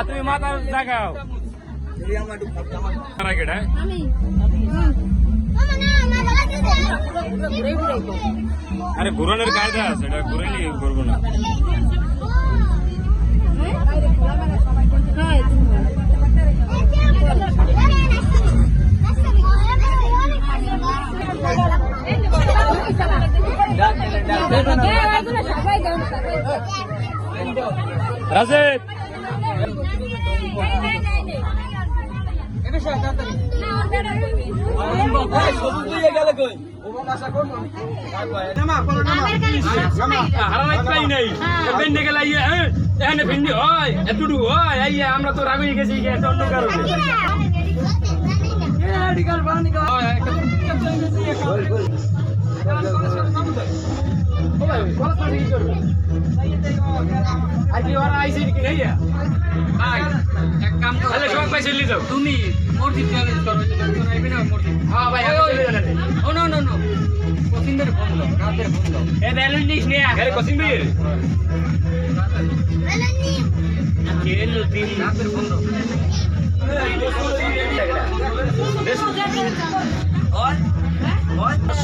তুমি মাথা জাগাও আরে ঘুরানোর কায়দা আছে, এটা ঘুরাইলে করবো না। রাজেদ আমরা তো রাগ হয়ে গেছি অন্য কারণে। তুমি মসজিদ চ্যালেঞ্জ করো, হ্যাঁ ভাই কসিমের ফোন দাও, রাতের ফোন দাও। এ ব্যালুন নিস নে আরে কসিমের কেলো তিন রাতের ফোন দাও।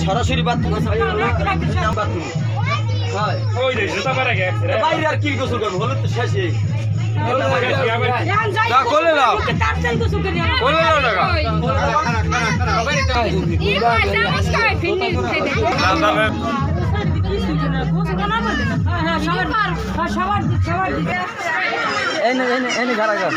সরাসরি বাথরুম বাইরে আর কি গোসল করবো, হলো তো শেষে এনে ঘাড়া ঘর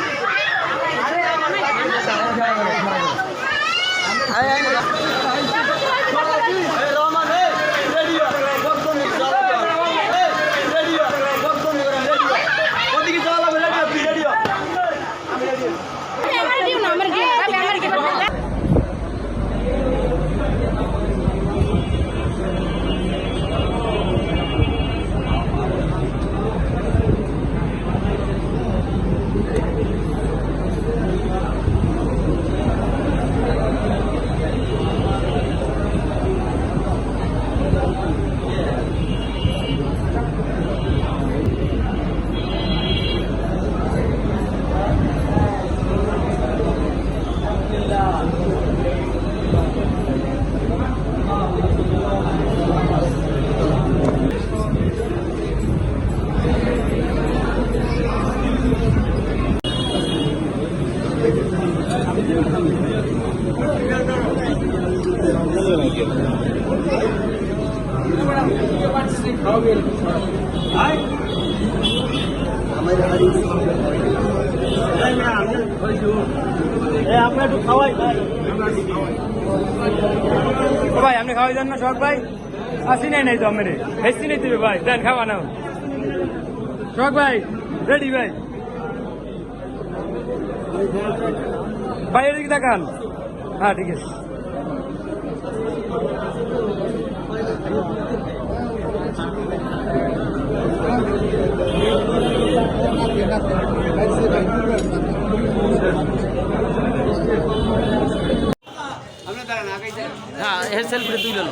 ভাই আপনি খাওয়াই দেন না শখ ভাই? আসি নাই নাই তো আমি বেশি নেই তুমি ভাই, দেন খাওয়া নাও। শখ ভাই রেডি ভাই, বাইরের দিকে দেখান। হ্যাঁ ঠিক আছে। হ্যাঁ সেলফি তুলে